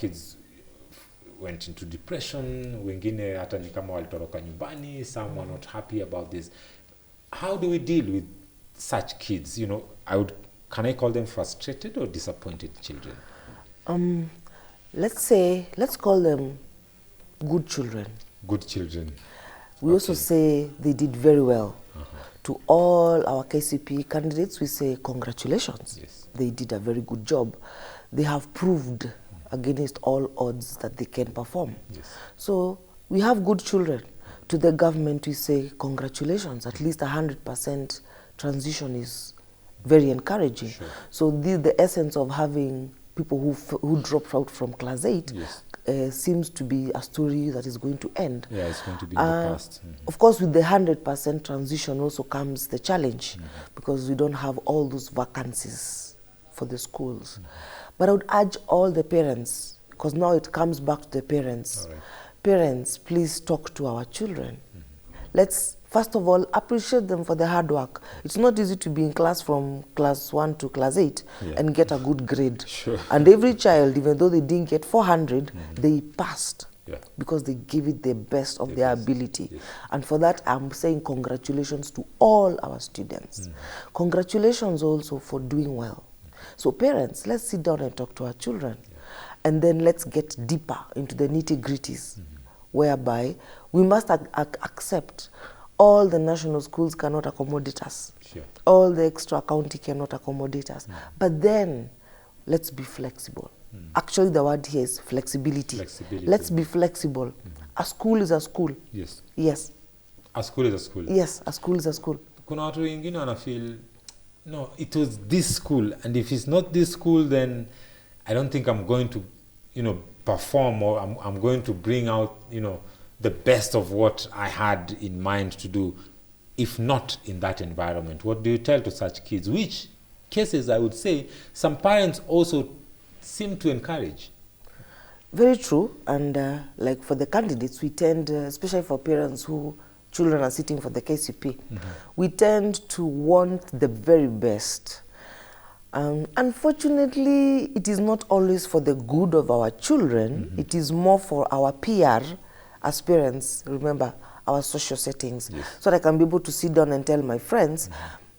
kids went into depression, wengine hata ni kama walitoroka nyumbani, some were not happy about this. How do we deal with such kids? You know, can I call them frustrated or disappointed children? Let's call them good children. Good children. We also say they did very well. To all our KCP candidates, we say congratulations. Yes. They did a very good job. They have proved against all odds that they can perform. Yes. So we have good children. To the government, we say congratulations. At least 100% transition is very encouraging. Sure. So the essence of having people who dropped out from class 8 Yes. seems to be a story that is going to end. Yeah, it's going to be in the past. Of course, with the 100% transition also comes the challenge, because we don't have all those vacancies for the schools. But I would urge all the parents, because now it comes back to the parents. All right. Parents, please talk to our children. Let's, first of all, appreciate them for the hard work. It's not easy to be in class from class 1 to class 8 and get a good grade. Sure. And every child, even though they didn't get 400, they passed. Yeah. Because they give it the best of their ability. Yes. And for that, I'm saying congratulations to all our students. Congratulations also for doing well. So parents, let's sit down and talk to our children. And then let's get deeper into the nitty-gritties, whereby we must accept all the national schools cannot accommodate us. Sure. All the extra county cannot accommodate us. But then, let's be flexible. Actually, the word here is flexibility. Flexibility. Let's be flexible. A school is a school. Yes. Yes. A school is a school. Yes, a school is a school. Kuna watu wengine wanafeel, no, it was this school, and if it's not this school, then I don't think I'm going to, perform, or I'm going to bring out, the best of what I had in mind to do, if not in that environment. What do you tell to such kids? Which cases, I would say, some parents also seem to encourage. Very true. And like for the candidates, we tend, especially for parents who children are sitting for the KCP, we tend to want the very best. Unfortunately, it is not always for the good of our children. It is more for our PR as parents. Remember, our social settings. Yes. So that I can be able to sit down and tell my friends,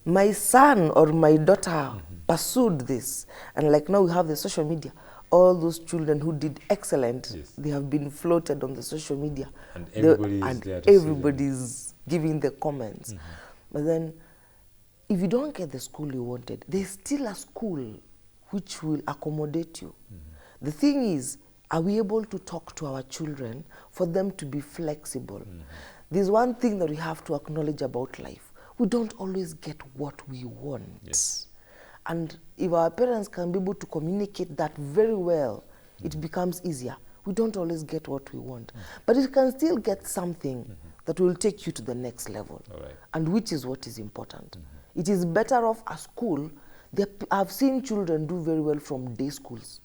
my son or my daughter pursued this. And like now we have the social media. All those children who did excellent, they have been floated on the social media. And everybody is there to see them. Everybody's giving the comments. But then, if you don't get the school you wanted, there's still a school which will accommodate you. The thing is, are we able to talk to our children for them to be flexible? There's one thing that we have to acknowledge about life. We don't always get what we want. Yes. And if our parents can be able to communicate that very well, it becomes easier. We don't always get what we want. But you can still get something that will take you to the next level. All right. And which is what is important. It is better off a school. I've seen children do very well from day schools.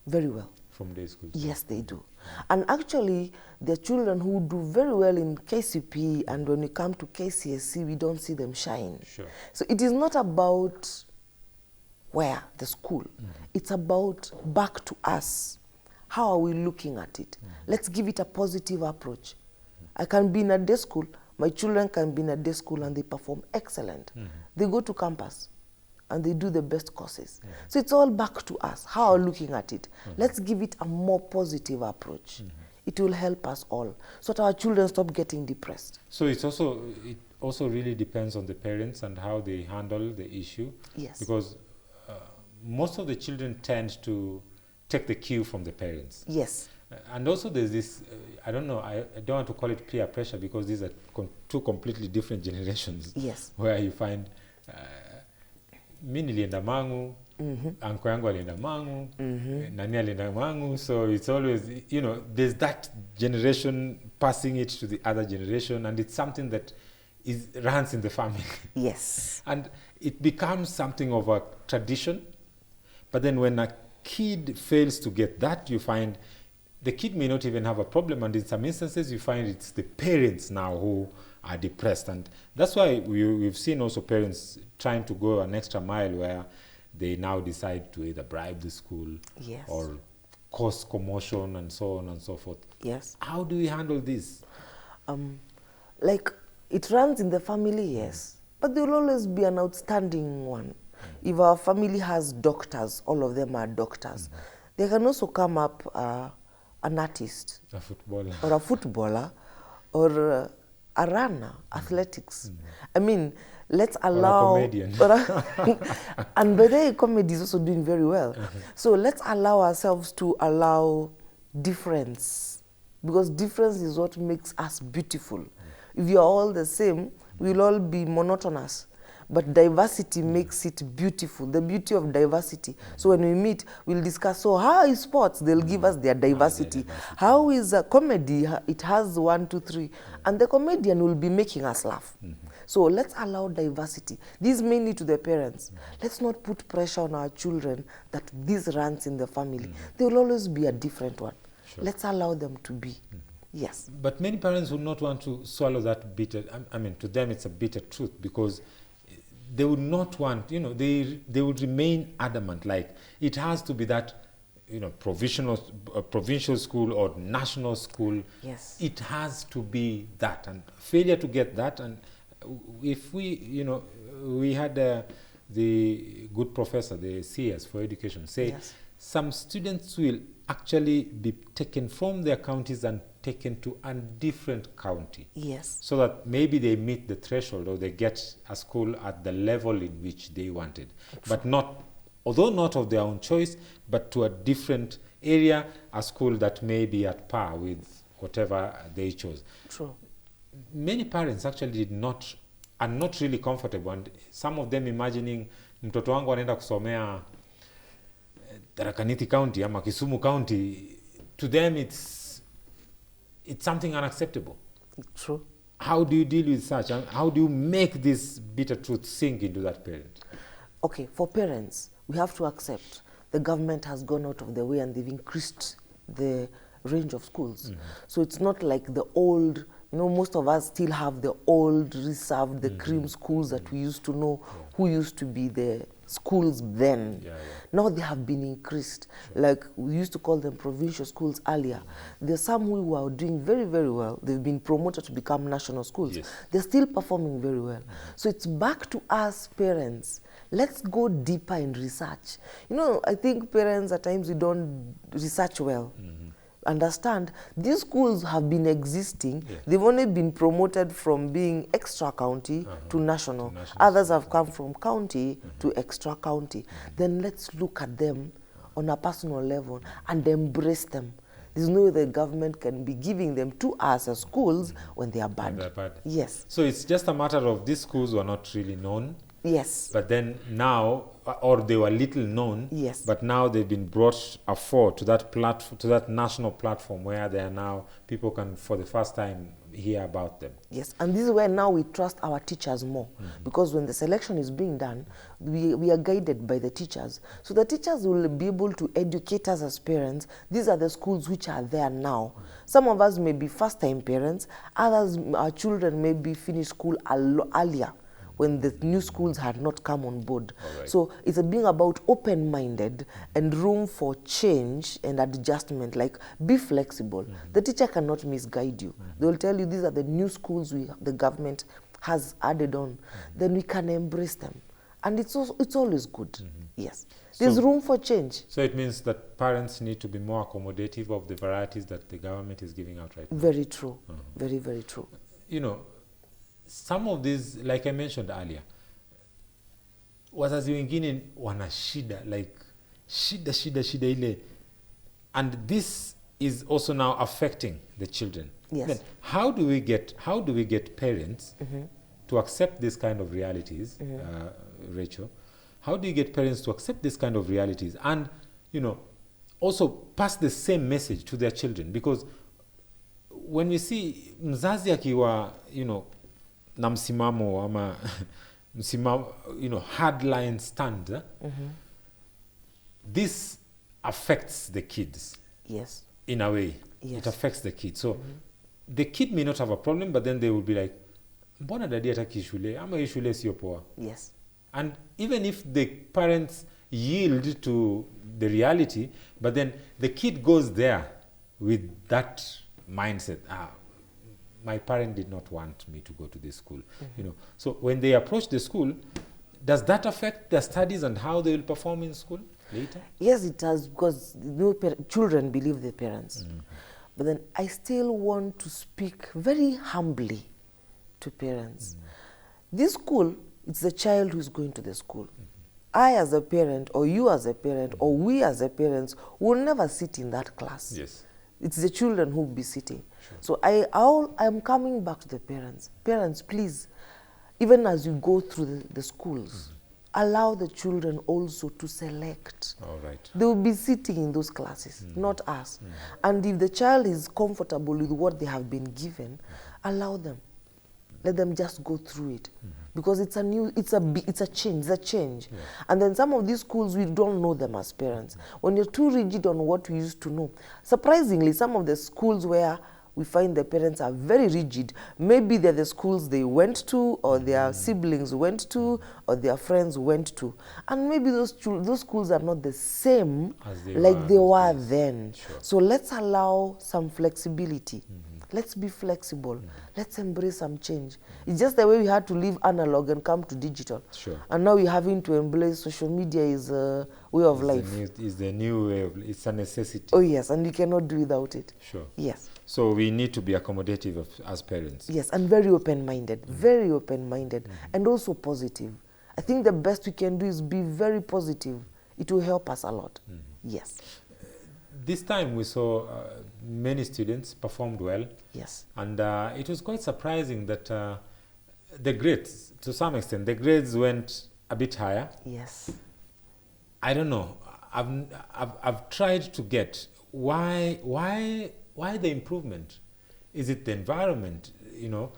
Very well. From day schools? Yes, they do. And actually, the children who do very well in KCP, and when we come to KCSE, we don't see them shine. Sure. So it is not about where, the school. It's about back to us. How are we looking at it? Let's give it a positive approach. I can be in a day school, my children can be in a day school and they perform excellent. They go to campus and they do the best courses. So it's all back to us. How are we looking at it? Let's give it a more positive approach. It will help us all so that our children stop getting depressed. So it also really depends on the parents and how they handle the issue. Yes. Because most of the children tend to take the cue from the parents. Yes. And also there's this, I don't know, I don't want to call it peer pressure because these are two completely different generations. Yes. Where you find, mi nilienda Mangu, anko yangu alienda Mangu, nani alienda Mangu. So it's always, there's that generation passing it to the other generation, and it's something that runs in the family. Yes. And it becomes something of a tradition. But then when a kid fails to get that, you find the kid may not even have a problem, and in some instances you find it's the parents now who are depressed. And that's why we've seen also parents trying to go an extra mile where they now decide to either bribe the school Yes. or cause commotion and so on and so forth. Yes. How do we handle this? Like, it runs in the family, yes, but there will always be an outstanding one. If our family has doctors, all of them are doctors, there can also come up an artist A footballer. or a footballer or a runner, athletics. I mean, let's allow... comedian. And by the way, comedy is also doing very well. So let's allow ourselves to allow difference, because difference is what makes us beautiful. If you're all the same, we'll all be monotonous. But diversity makes it beautiful, the beauty of diversity. So when we meet, we'll discuss, so how is sports? They'll give us their diversity. How is comedy? It has 1, 2, 3. And the comedian will be making us laugh. So let's allow diversity. This is mainly to the parents. Let's not put pressure on our children that this runs in the family. There will always be a different one. Sure. Let's allow them to be. Yes. But many parents would not want to swallow that bitter, I mean, to them it's a bitter truth, because they would not want, you know, they would remain adamant, like it has to be that, you know, provincial school or national school. Yes. It has to be that, and failure to get that. And if we, you know, we had the good professor, the CS for education, say Yes. some students will actually be taken from their counties and taken to a different county. Yes. So that maybe they meet the threshold or they get a school at the level in which they wanted. But not, although not of their own choice, but to a different area, a school that may be at par with whatever they chose. True. Many parents actually are not really comfortable, and some of them imagining mtoto wangu anaenda kusomea Tharaka Nithi County ama Kisumu County. To them it's something unacceptable. True. How do you deal with such, and how do you make this bitter truth sink into that parent? Okay, for parents, we have to accept the government has gone out of the way and they've increased the range of schools. So it's not like the old, you know, most of us still have the old reserved, the cream schools that we used to know, who used to be the schools then. Now they have been increased. Like we used to call them provincial schools earlier. There's some who are doing very, very well. They've been promoted to become national schools. They're still performing very well. So it's back to us parents. Let's go deeper in research. You know, I think parents at times we don't research well. Understand, these schools have been existing. They've only been promoted from being extra county to national. Others have come from county to extra county. Then let's look at them on a personal level and embrace them. There's no way the government can be giving them to us as schools when they are bad. Yes. So it's just a matter of these schools were not really known. Yes. But then now, or they were little known. Yes. But now they've been brought afore to that platform, to that national platform where they are now, people can for the first time hear about them. Yes, and this is where now we trust our teachers more, because when the selection is being done, we are guided by the teachers. So the teachers will be able to educate us as parents. These are the schools which are there now. Some of us may be first-time parents, others, our children may be finished school earlier, when the new schools had not come on board. So it's being about open-minded and room for change and adjustment, like be flexible. The teacher cannot misguide you. They will tell you these are the new schools the government has added on. Then we can embrace them. And it's always good, yes. There's room for change. So it means that parents need to be more accommodative of the varieties that the government is giving out right now. Very true, very, very true. You know, some of these, like I mentioned earlier, wazazi wengine wana shida, like shida ile, and this is also now affecting the children. Yes. Then how do we get parents to accept this kind of realities, Rachel? How do you get parents to accept this kind of realities and, you know, also pass the same message to their children? Because when we see mzazi akiwa, you know, na msimamo ama msimamo, you know, hardline stand, this affects the kids. Yes. In a way. Yes. It affects the kid. So the kid may not have a problem, but then they will be like, mbona dadi hataki shule ama hii shule sio poa? Yes. And even if the parents, yield to the reality, but then the kid goes there with that mindset. My parent did not want me to go to this school. You know, so when they approach the school, does that affect their studies and how they will perform in school later? Yes, it does, because children believe their parents. But then I still want to speak very humbly to parents. This school, it's the child who's going to the school. I as a parent, or you as a parent, or we as a parents will never sit in that class. Yes. It's the children who will be sitting. So I'm coming back to the parents. Parents, please, even as you go through the schools, allow the children also to select. All right. They will be sitting in those classes, not us. And if the child is comfortable with what they have been given, allow them. Let them just go through it. Because it's a change. Yeah. And then some of these schools, we don't know them as parents. When you're too rigid on what we used to know, surprisingly, some of the schools where we find the parents are very rigid, maybe they're the schools they went to, or their siblings went to, or their friends went to. And maybe those schools are not the same as they were then. Sure. So let's allow some flexibility. Let's be flexible. Let's embrace some change. It's just the way we had to leave analog and come to digital. Sure. And now we're having to embrace social media is a way of life. It's the new way of, it's a necessity. Oh yes, and you cannot do without it. Sure. Yes. So we need to be accommodative as parents. Yes, and very open-minded, very open-minded, and also positive. I think the best we can do is be very positive. It will help us a lot. Yes. This time we saw many students performed well. Yes. And it was quite surprising that the grades, to some extent, the grades went a bit higher. Yes. I don't know. I've tried to get why the improvement? Is it the environment? You know,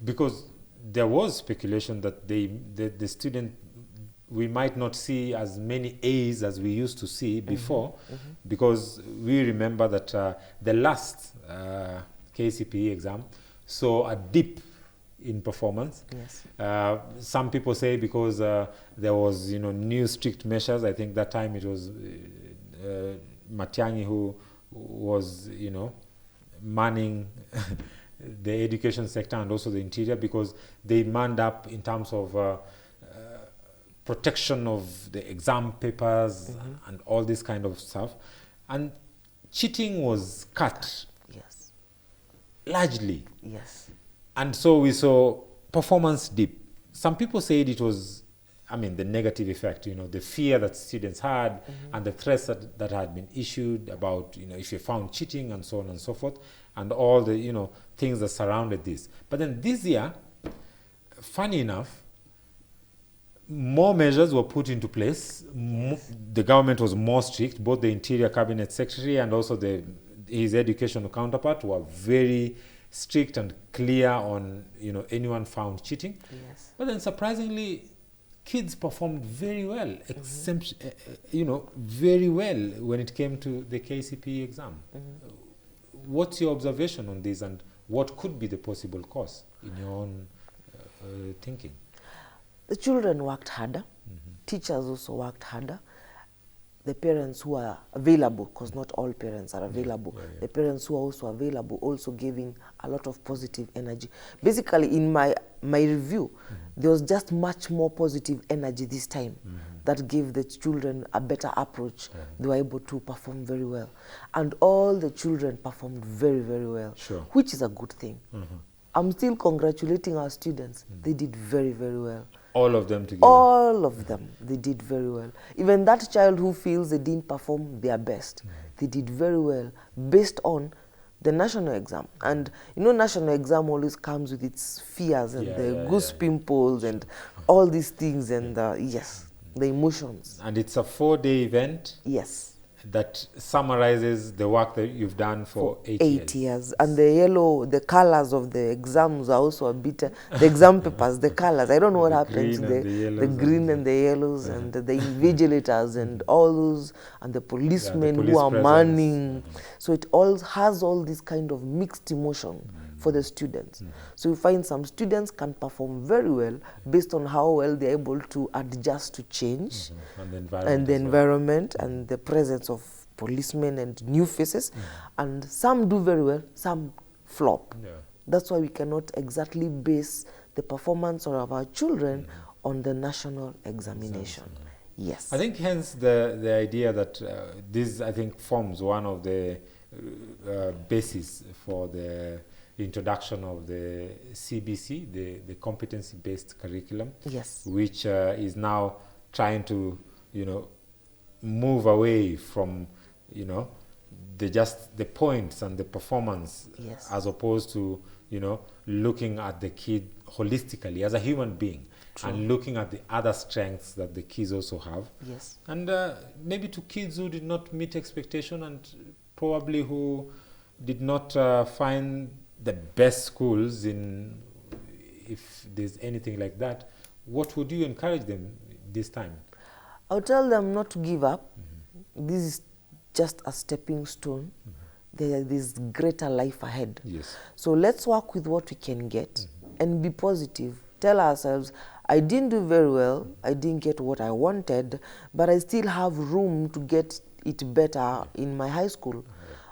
because there was speculation that the student, we might not see as many A's as we used to see before, because we remember that the last KCPE exam saw a dip in performance. Yes. Some people say because there was, new strict measures. I think that time it was Matiang'i who was, manning the education sector and also the interior, because they manned up in terms of protection of the exam papers and all this kind of stuff. And cheating was cut. Yes. Largely. Yes. And so we saw performance dip. Some people said it was, the negative effect, the fear that students had and the threats that had been issued about, if you found cheating and so on and so forth, and all the, things that surrounded this. But then this year, funny enough, more measures were put into place. The government was more strict. Both the Interior Cabinet Secretary and also his educational counterpart were very strict and clear on, anyone found cheating. Yes. But then surprisingly, kids performed very well, very well when it came to the KCPE exam. What's your observation on this, and what could be the possible cause in your own thinking? The children worked harder. Teachers also worked harder. The parents who are available, because not all parents are available, the parents who are also available also giving a lot of positive energy. Basically, in my review, there was just much more positive energy this time that gave the children a better approach. They were able to perform very well. And all the children performed very, very well, which is a good thing. I'm still congratulating our students. They did very, very well. All of them together? All of them. They did very well. Even that child who feels they didn't perform their best, they did very well based on the national exam. And national exam always comes with its fears and the goose pimples and all these things and yes, the emotions. And it's a 4-day event? Yes. That summarizes the work that you've done for 8 years. And the colors of the exams are also a bit, the exam papers, the colors, I don't know what happens to the green and the yellows and the invigilators and all those, and the policemen who are manning. So it all has all this kind of mixed emotion. for the students. So you find some students can perform very well based on how well they're able to adjust to change And the environment. and the as well. environment and the presence of policemen and new faces. And some do very well, some flop. Yeah. That's why we cannot exactly base the performance of our children on the national examination. Yes. I think hence the idea that this, I think, forms one of the basis for the introduction of the CBC, the competency-based curriculum, Yes. which is now trying to, move away from, the points and the performance, Yes. as opposed to, looking at the kid holistically as a human being. True. And looking at the other strengths that the kids also have. Yes. And maybe to kids who did not meet expectation and probably who did not find the best schools in, if there's anything like that, what would you encourage them this time? I'll tell them not to give up. This is just a stepping stone. There is greater life ahead. Yes. So let's work with what we can get and be positive. Tell ourselves, I didn't do very well, I didn't get what I wanted, but I still have room to get it better in my high school.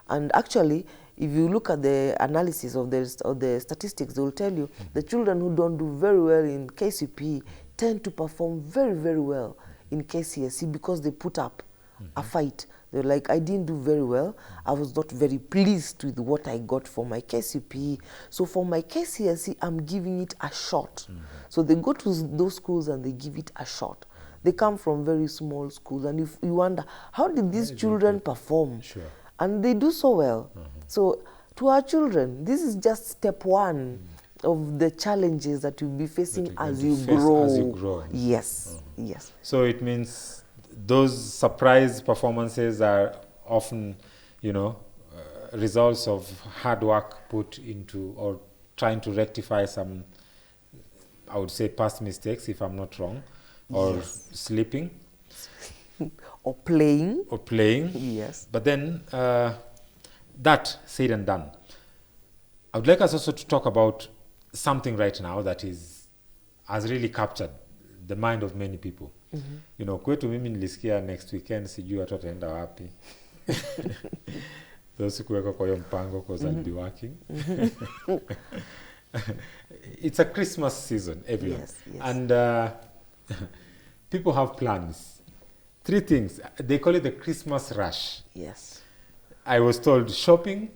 And actually, if you look at the analysis of the statistics, they will tell you the children who don't do very well in KCPE tend to perform very, very well in KCSE because they put up a fight. They're like, I didn't do very well. I was not very pleased with what I got for my KCPE. So for my KCSE, I'm giving it a shot. So they go to those schools and they give it a shot. They come from very small schools, and if you wonder, how did these children perform? Sure. And they do so well. So to our children, this is just step one of the challenges that you'll be facing as you grow. As you grow. Yes, yes. So it means those surprise performances are often, results of hard work put into, or trying to rectify some, I would say, past mistakes, if I'm not wrong, or sleeping. Or playing. Or playing. Yes. But then, that said and done, I would like us also to talk about something right now that has really captured the mind of many people. Kwetu mimi nilisikia next weekend sijui watu wataenda wapi. Those sikuweka kwa hiyo mpango because I'll be working. It's a Christmas season everywhere. Yes, yes. And people have plans. 3 things. They call it the Christmas rush. Yes. I was told shopping,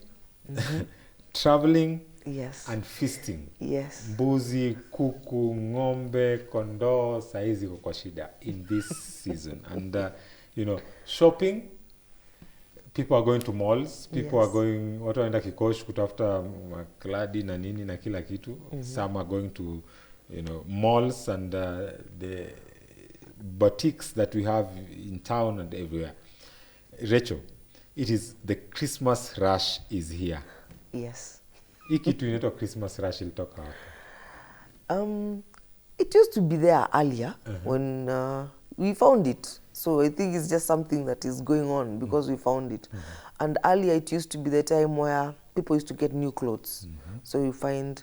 traveling, Yes. and feasting. Yes. Mbuzi, kuku, ng'ombe, kondoo, saizi kwa shida in this season. And, shopping, people are going to malls, people are going, watu waenda Kikosh kutafuta makladi na nini na kila kitu. Some are going to, malls and the boutiques that we have in town and everywhere. Rachel, it is the Christmas rush is here. Yes. Hii kitu inaitwa Christmas rush ilitoka wapi? It used to be there earlier when we found it. So I think it's just something that is going on because we found it. And earlier it used to be the time where people used to get new clothes. So you find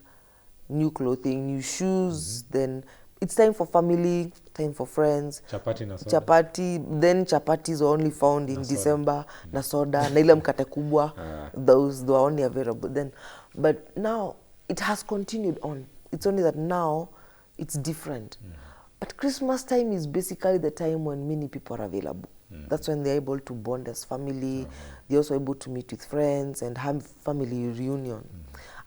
new clothing, new shoes, then it's time for family, time for friends. Chapati na soda. Chapati, then chapatis are only found in December, na soda, na ile mkate kubwa. Those were only available then. But now it has continued on. It's only that now it's different. But Christmas time is basically the time when many people are available. That's when they're able to bond as family. They're also able to meet with friends and have family reunion.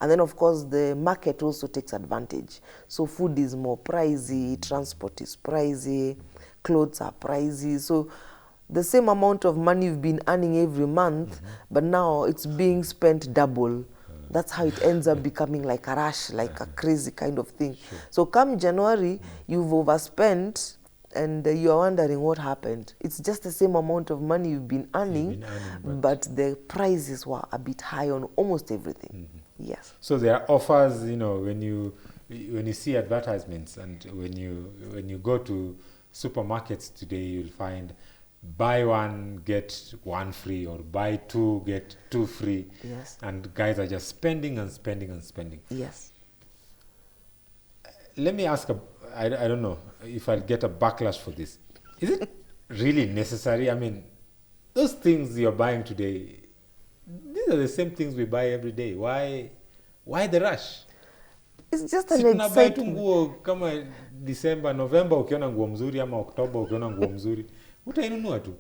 And then, of course, the market also takes advantage. So food is more pricey, transport is pricey, clothes are pricey. So the same amount of money you've been earning every month, but now it's being spent double. That's how it ends up becoming like a rush, like a crazy kind of thing. So come January, you've overspent and you're wondering what happened. It's just the same amount of money you've been earning, but the prices were a bit high on almost everything. Yes. So there are offers, when you see advertisements, and when you go to supermarkets today, you'll find buy one, get one free, or buy two, get two free. Yes. And guys are just spending and spending and spending. Yes. Let me ask, I don't know if I'll get a backlash for this. Is it really necessary? I mean, those things you're buying today, these are the same things we buy every day. Why the rush? It's just an Tunabuy tu excitement. nguo kama December, November ukiona nguo mzuri ama October ukiona nguo mzuri, utainunua tu.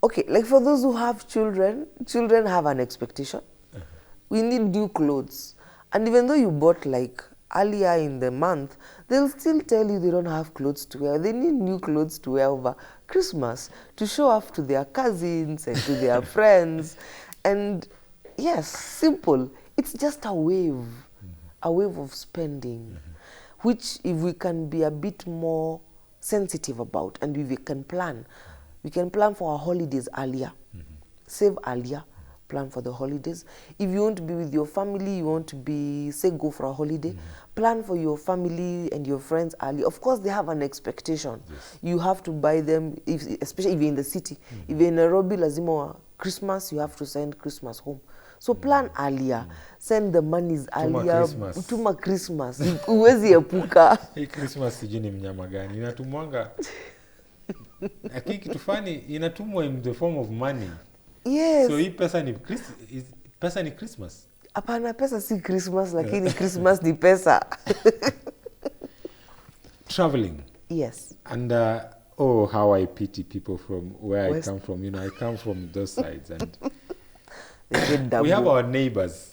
Okay, like for those who have children, children have an expectation. We need new clothes. And even though you bought like earlier in the month, they'll still tell you they don't have clothes to wear. They need new clothes to wear over Christmas to show off to their cousins and to their friends. And yes, simple. It's just a wave of spending, which if we can be a bit more sensitive about and if we can plan for our holidays earlier, save earlier, plan for the holidays. If you want to be with your family, you want to be, say, go for a holiday, plan for your family and your friends early. Of course, they have an expectation. Yes. You have to buy them, especially if you're in the city. If you're in Nairobi, lazima Christmas, you have to send Christmas home. So plan earlier, send the monies Tuma earlier. Christmas. Tuma Christmas. Uwezi epuka. Hii Christmas sijui ni mnyama gani inatumwanga. Lakini kitu fani inatumwa in the form of money. Yes. So hii pesa ni Christmas. Hapana, pesa si Christmas, lakini Christmas ni pesa. Traveling. Yes. And oh, how I pity people from where West. I come from. You know, I come from those sides, and They get double. we have our neighbors.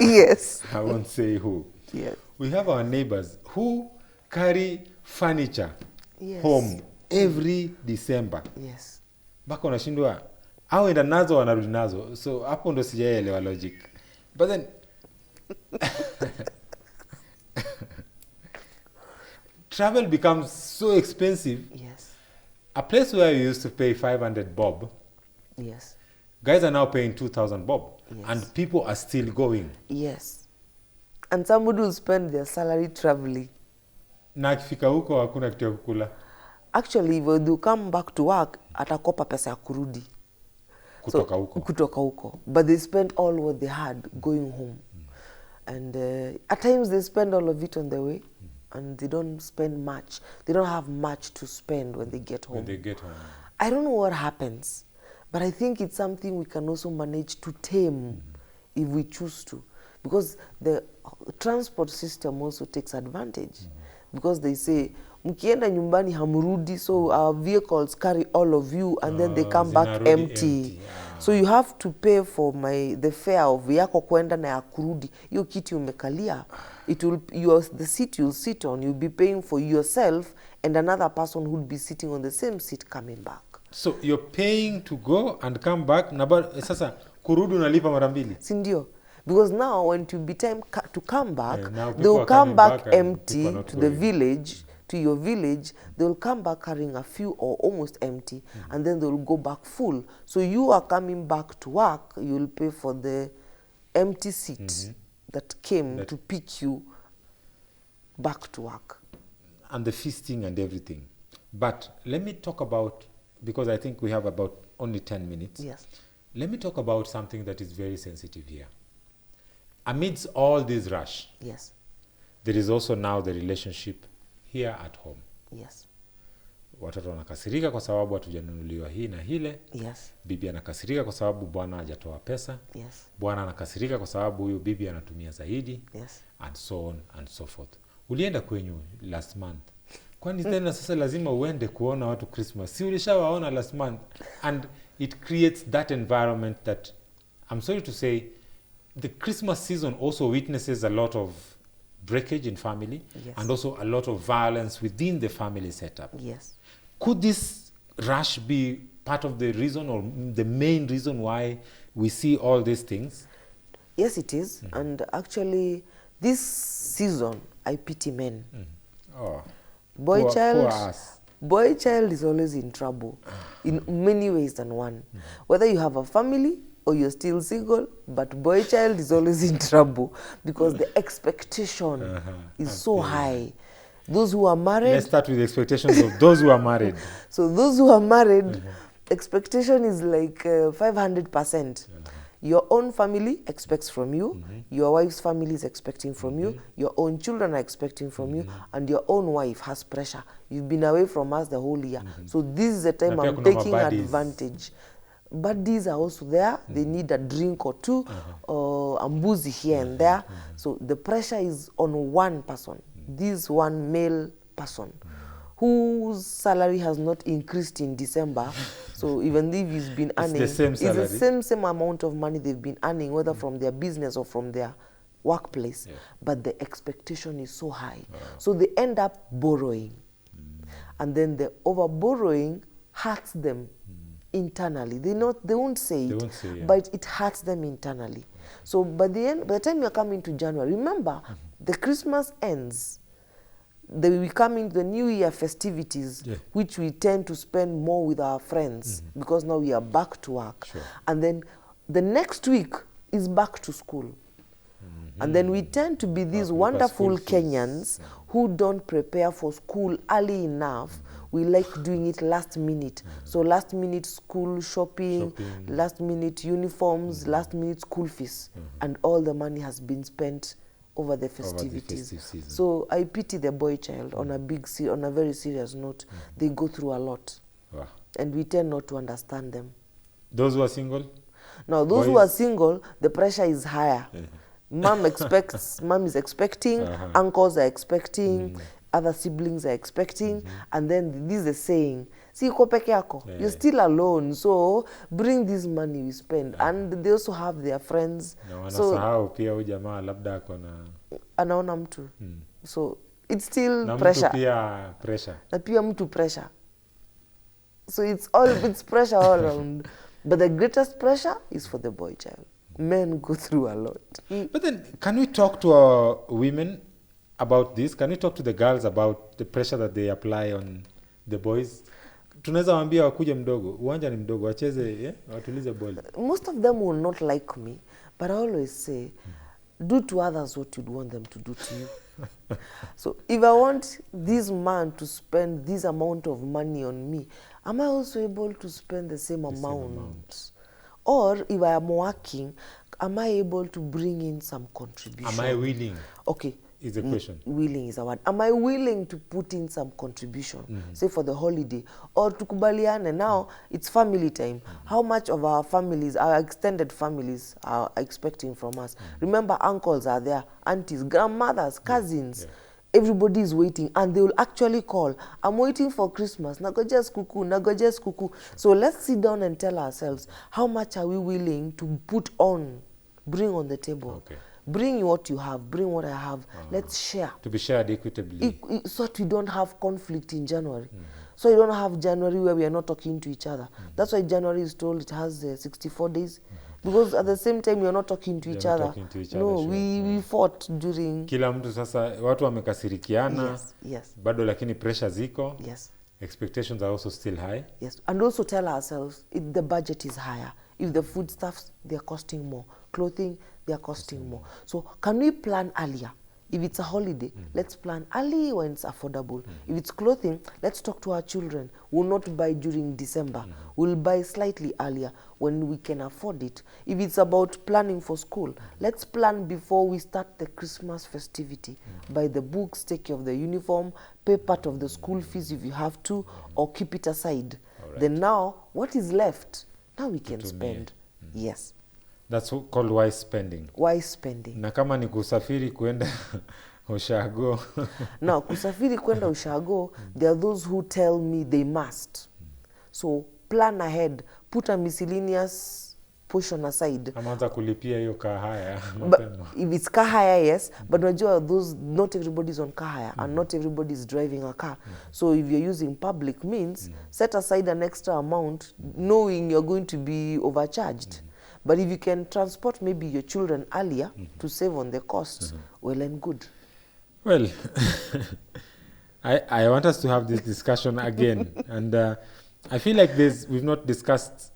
Yes. I won't say who. Yes. We have our neighbors who carry furniture Yes. home every December. Yes. Mpaka unashindwa au enda nazo wanarudi nazo. So hapo ndo sijaelewa logic. But then travel becomes so expensive. Yes. A place where you used to pay 500 bob, Yes. guys are now paying 2,000 bob. Yes. And people are still going. Yes. And somebody will spend their salary traveling. Na akifika huko hakuna kitu ya kukula. Actually, when you come back to work, atakopa pesa ya kurudi. Kutoka huko. Kutoka huko. But they spent all what they had going home. And at times they spend all of it on the way. And they don't spend much. They don't have much to spend when they get home. When they get home. I don't know what happens, but I think it's something we can also manage to tame if we choose to. Because the transport system also takes advantage. Because they say, mkienda nyumbani hamrudi, so our vehicles carry all of you and then they come back zinarudi empty. So you have to pay for the fare of yako kwenda na ya kurudi. Hiyo kiti umekalia, the seat you'll sit on, you'll be paying for yourself and another person who'll be sitting on the same seat coming back. So you're paying to go and come back. Na sasa kurudi unalipa mara mbili. Si ndio? Because now when it will be time to come back, Yeah, now people they'll are come coming back back and people empty are not to the going. village, to your village. They'll come back carrying a few or almost empty, and then they'll go back full. So you are coming back to work, you'll pay for the empty seat that came to pick you back to work. And the feasting and everything. But let me talk about, because I think we have about only 10 minutes. Yes. Let me talk about something that is very sensitive here. Amidst all this rush, Yes. there is also now the relationship here at home. Yes. Watoto wanakasirika kwa sababu hatujanunuliwa hii na hile. Yes. Bibi anakasirika kwa sababu bwana hajatoa pesa. Yes. Bwana anakasirika kwa sababu huyu bibi anatumia zaidi. Yes. And so on and so forth. Ulienda kwenyu last month. Kwani tena sasa lazima uende kuona watu Christmas? Si ulishawaona last month? And it creates that environment that, I'm sorry to say, the Christmas season also witnesses a lot of breakage in family. Yes. And also a lot of violence within the family setup. Yes. Could this rush be part of the reason or the main reason why we see all these things? Yes, it is. And actually, this season, I pity men. Oh, Boy poor child, us. boy child is always in trouble in many ways than one. Whether you have a family or you're still single, but boy child is always in trouble because the expectation is so high. Those who are married, Let's start with the expectations of those who are married. so those who are married, expectation is like 500%. Your own family expects from you, your wife's family is expecting from you, your own children are expecting from you, and your own wife has pressure. You've been away from us the whole year. So this is the time Na pia I'm kuna taking mabuddies. advantage. Buddies are also there. They need a drink or two, or a boozy here and there. So the pressure is on one person, this one male person, whose salary has not increased in December. So even if he's been earning, the same salary. it's the same amount of money they've been earning, whether from their business or from their workplace. But the expectation is so high. So they end up borrowing. And then the over borrowing hurts them internally. They won't say it, won't say, yeah. but it hurts them internally. So by the time you're coming to January, remember, the Christmas ends. We come into the New Year festivities, which we tend to spend more with our friends because now we are back to work. Sure. And then the next week is back to school. And then we tend to be these wonderful Kenyans who don't prepare for school early enough. We like doing it last minute. So last minute school shopping, last minute uniforms, last minute school fees. And all the money has been spent over the festivities. festive season. So I pity the boy child on a on a very serious note. They go through a lot. Wow. And we tend not to understand them. Those who are single? Now, those who are single, the pressure is higher. Mom expects, mom is expecting, uncles are expecting, other siblings are expecting, and then this is the saying, si uko peke yako, you're still alone, so bring this money we spend. And they also have their friends. So pia huyu jamaa labda ako na anaona mtu. So it's still na pressure. Mtu pia pressure. Na pia mtu pressure. So it's pressure all around. But the greatest pressure is for the boy child. Men go through a lot. But then, can we talk to our women about this? Can we talk to the girls about the pressure that they apply on the boys? Tunaweza waambia wakuje mdogo, uwanja ni mdogo, wacheze, watulize ball. Most of them will not like me, but I always say, do to others what you'd want them to do to you. So if I want this man to spend this amount of money on me, am I also able to spend the same amount? Or if I am working, am I able to bring in some contribution? Am I willing? Okay. Is the question. Willing is a word. Am I willing to put in some contribution, say for the holiday? Or tukubaliane, now it's family time. How much of our families, our extended families, are expecting from us? Remember, uncles are there, aunties, grandmothers, cousins. Everybody is waiting, and they will actually call, I'm waiting for Christmas, nagojes kuku. So let's sit down and tell ourselves, how much are we willing to bring on the table? Okay. Bring what you have, bring what I have. Let's share. To be shared equitably. So that we don't have conflict in January. So you don't have January where we are not talking to each other. That's why January is told it has 64 days. Because at the same time, we are not talking to each other. No, sure. we fought during... Kila mtu sasa, watu wamekasirikiana. Yes. Bado lakini pressure ziko. Yes. Expectations are also still high. Yes. And also tell ourselves, if the budget is higher, if the foodstuffs, they are costing more. Clothing, they are costing more. So can we plan earlier? If it's a holiday, let's plan early when it's affordable. If it's clothing, let's talk to our children. We'll not buy during December. We'll buy slightly earlier when we can afford it. If it's about planning for school, let's plan before we start the Christmas festivity. Buy the books, take care of the uniform, pay part of the school fees if you have to, or keep it aside. Right. Then now, what is left? Now we can spend. Yes. That's called wise spending. Wise spending. Na kama ni kusafiri kwenda ushago. Now, kusafiri kwenda ushago, there are those who tell me they must. So plan ahead. Put a miscellaneous portion aside. Amaanza kulipia hiyo kahaya. If it's kahaya, yes. But those, not everybody's on kahaya and not everybody's driving a car. So if you're using public means, set aside an extra amount knowing you're going to be overcharged. But if you can transport maybe your children earlier to save on the cost, well and good. Well, I want us to have this discussion again. And I feel like we've not discussed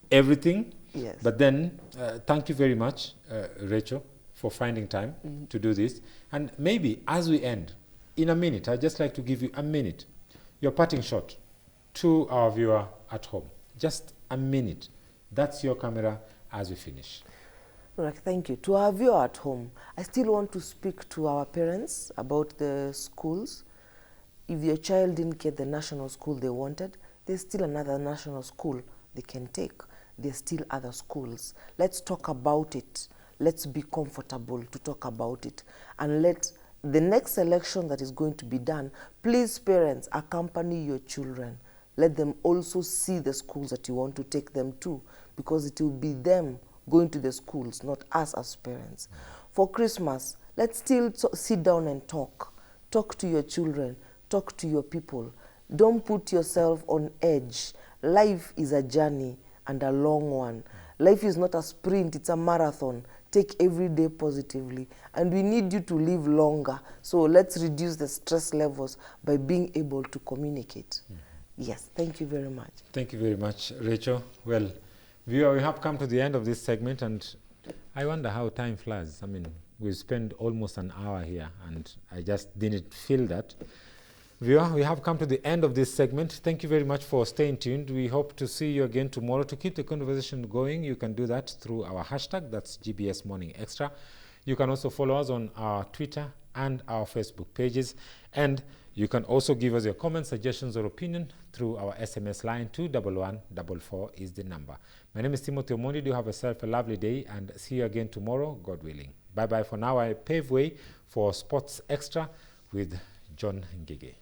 everything. Yes. But then, thank you very much, Rachel, for finding time to do this. And maybe as we end, in a minute, I'd just like to give you a minute, your parting shot to our viewer at home. just a minute. That's your camera as we finish. Right, thank you. To our viewer at home, I still want to speak to our parents about the schools. If your child didn't get the national school they wanted, there's still another national school they can take. There's still other schools. Let's talk about it. Let's be comfortable to talk about it. And let the next selection that is going to be done, please parents, accompany your children. Let them also see the schools that you want to take them to, because it will be them going to the schools, not us as parents. For Christmas, let's still sit down and talk. Talk to your children. Talk to your people. Don't put yourself on edge. Life is a journey and a long one. Life is not a sprint, it's a marathon. Take every day positively. And we need you to live longer. So let's reduce the stress levels by being able to communicate. Yes, thank you very much. Thank you very much, Rachel. Well, viewer, we have come to the end of this segment, and I wonder how time flies. I mean, we've spent almost an hour here, and I just didn't feel that. Viewer, we have come to the end of this segment. Thank you very much for staying tuned. We hope to see you again tomorrow. To keep the conversation going, you can do that through our hashtag, that's GBS Morning Extra. You can also follow us on our Twitter and our Facebook pages. And you can also give us your comments, suggestions, or opinion through our SMS line. 21144 is the number. My name is Timothy Omondi. Do have yourself a lovely day, and see you again tomorrow, God willing. Bye-bye for now. I pave way for Sports Extra with John Ngige.